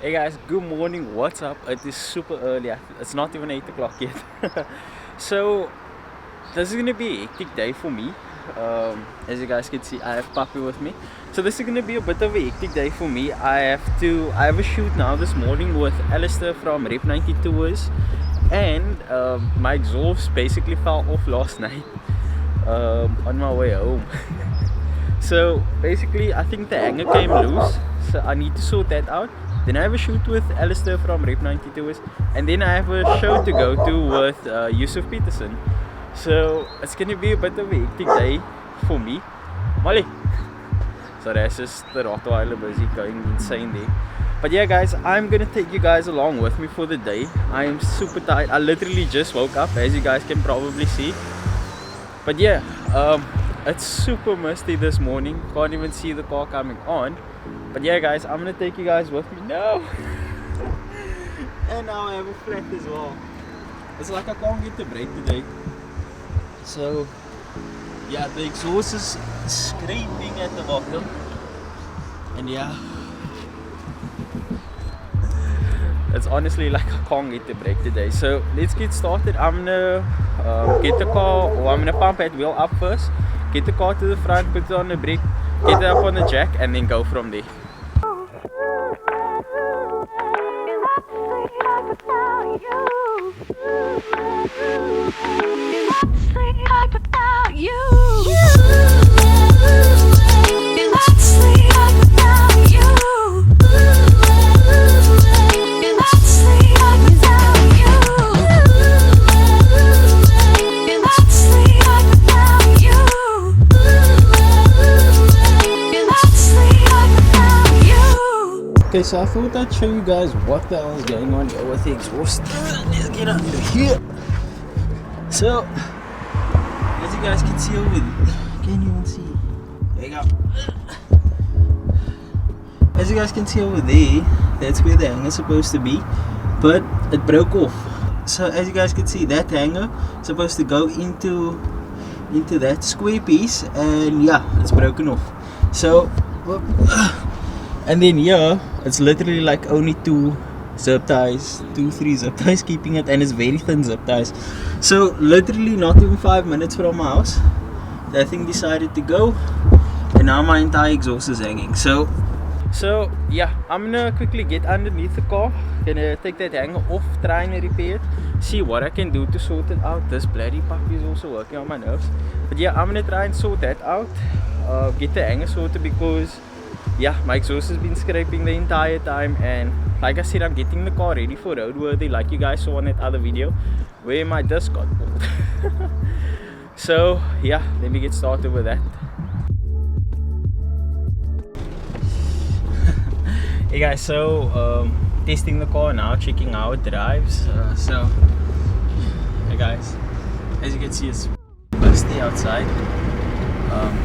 Hey guys, good morning, what's up? It is super early, it's not even 8 o'clock yet. So, this is gonna be a hectic day for me. As you guys can see, I have Puppy with me. So this is gonna be a bit of a hectic day for me. I have a shoot now this morning with Illust from Rep 92's, and my exhaust basically fell off last night on my way home. So basically, I think the hanger came loose, so I need to sort that out. Then I have a shoot with Alistair from Rep 92's, and then I have a show to go to with Yusuf Peterson. So it's gonna be a bit of a hectic day for me. Molly! So that's just the Rottweiler busy going insane there. But yeah guys, I'm gonna take you guys along with me for the day. I am super tired. I literally just woke up, as you guys can probably see. But yeah, it's super misty this morning. Can't even see the car coming on. But yeah guys, I'm gonna take you guys with me now. And now I have a flat as well. It's like I can't get the brake today. So yeah, the exhaust is scraping at the bottom. And yeah, it's honestly like I can't get the brake today. So let's get started. I'm gonna get the car, or I'm gonna pump that wheel up first, get the car to the front, put it on the brake, get it up on the jack, and then go from there. Okay, so I thought I'd show you guys what the hell is going on here with the exhaust. Let's get under here. So, as you guys can see over there, can't even see. There you go. As you guys can see over there, that's where the hanger is supposed to be, but it broke off. So as you guys can see, that hanger is supposed to go into that square piece, and yeah, it's broken off. So, and then here, it's literally like only two, three zip ties keeping it, and it's very thin zip ties. So literally not even 5 minutes from my house, that thing decided to go, and now my entire exhaust is hanging. So yeah, I'm gonna quickly get underneath the car, gonna take that hanger off, try and repair it, see what I can do to sort it out. This bloody puppy is also working on my nerves. But yeah, I'm gonna try and sort that out, get the hanger sorted, because yeah, my exhaust has been scraping the entire time. And like I said, I'm getting the car ready for roadworthy, like you guys saw in that other video where my disc got pulled. So yeah, let me get started with that. Hey guys, so testing the car now, checking how it drives. So hey guys, as you can see, it's musty outside.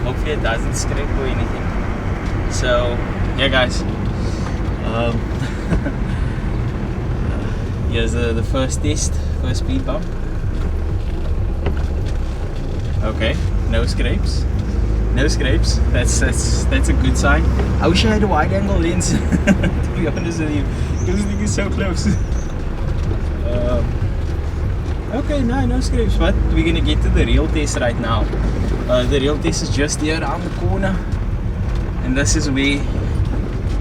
Hopefully it doesn't scrape or anything. So yeah guys, here's the first test, first speed bump. Okay, no scrapes. No scrapes. That's a good sign. I wish I had a wide angle lens, to be honest with you. This thing is so close. Okay, no scrapes, but we're gonna get to the real test right now. The real test is just here around the corner. And this is where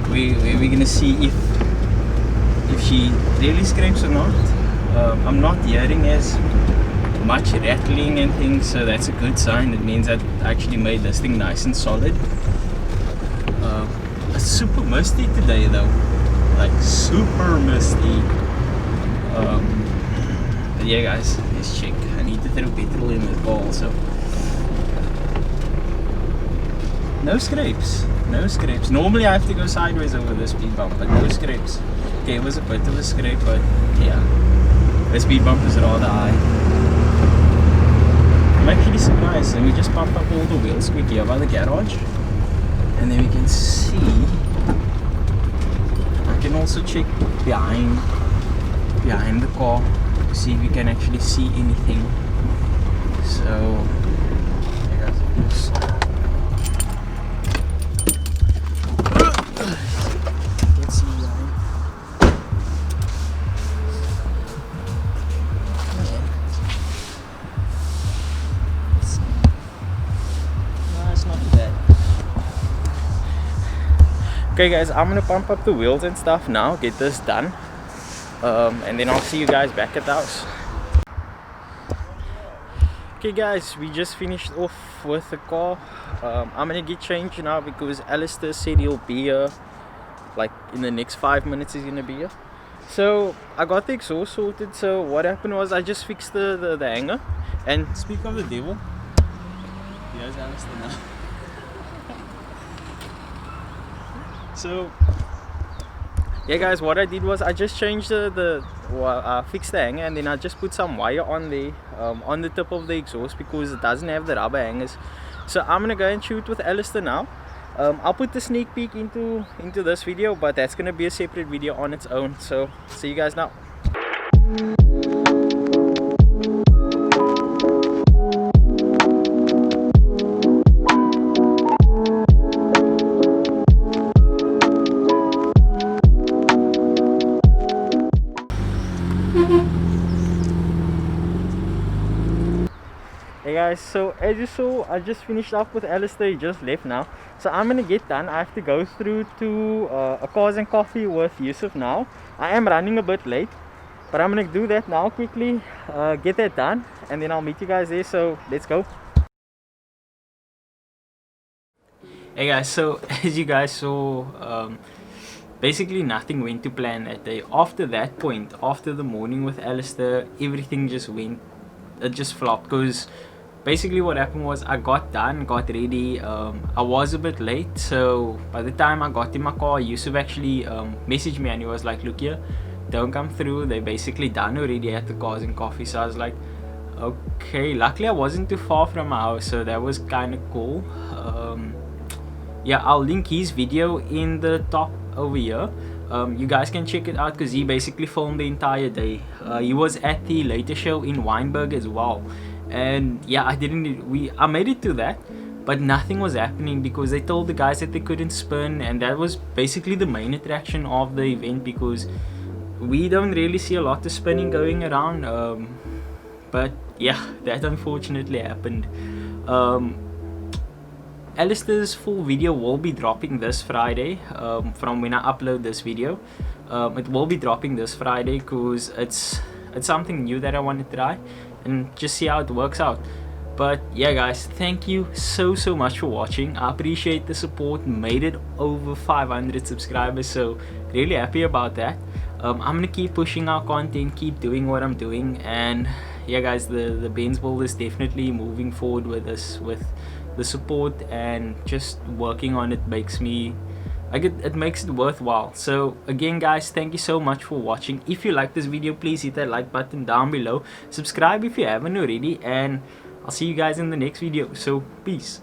we're gonna see if she really scrapes or not. I'm not hearing as much rattling and things, so that's a good sign. It means that I actually made this thing nice and solid. It's super misty today though, like super misty. But yeah guys, let's check. I need to throw petrol in the car also. No scrapes, no scrapes. Normally I have to go sideways over the speed bump, but no scrapes. Okay, it was a bit of a scrape, but yeah, the speed bump is rather high. I'm actually surprised. Let me just pump up all the wheels quick here by the garage, and then we can see. I can also check behind the car to see if we can actually see anything. So, yeah guys, let's see. Okay guys, I'm gonna pump up the wheels and stuff now, get this done, and then I'll see you guys back at the house. Okay guys, we just finished off with the car. I'm gonna get changed now because Alistair said he'll be here like in the next 5 minutes. He's gonna be here. So I got the exhaust sorted. So what happened was I just fixed the hanger. And speak of the devil, here's Alistair now. So yeah guys, what I did was I just changed fixed the hanger, and then I just put some wire on the tip of the exhaust because it doesn't have the rubber hangers. So I'm gonna go and shoot with Alistair now. I'll put the sneak peek into this video, but that's gonna be a separate video on its own. So see you guys now. Hey guys, so as you saw, I just finished up with Alistair. He just left now, so I'm gonna get done. I have to go through to a cars and coffee with Yusuf now. I am running a bit late, but I'm gonna do that now quickly, get that done, and then I'll meet you guys there. So let's go. Hey guys, so as you guys saw, basically nothing went to plan that day. After that point, after the morning with Alistair, everything just went, it just flopped, because basically what happened was I got done, got ready. I was a bit late, so by the time I got in my car, Yusuf actually messaged me and he was like, look here, don't come through, they're basically done already at the cars and coffee. So I was like, okay. Luckily I wasn't too far from my house, so that was kind of cool. Yeah, I'll link his video in the top over here. You guys can check it out because he basically filmed the entire day. He was at the later show in Weinberg as well, and yeah, I made it to that, but nothing was happening because they told the guys that they couldn't spin, and that was basically the main attraction of the event because we don't really see a lot of spinning going around. But yeah, that unfortunately happened. Alistair's full video will be dropping this Friday, from when I upload this video. It will be dropping this Friday because it's something new that I want to try and just see how it works out. But yeah guys, thank you so much for watching. I appreciate the support. Made it over 500 subscribers, so really happy about that. I'm gonna keep pushing our content, keep doing what I'm doing, and yeah guys, the Benz build is definitely moving forward with this, with the support, and just working on it makes me like it makes it worthwhile. So again guys, thank you so much for watching. If you like this video, please hit that like button down below, subscribe if you haven't already, and I'll see you guys in the next video. So peace.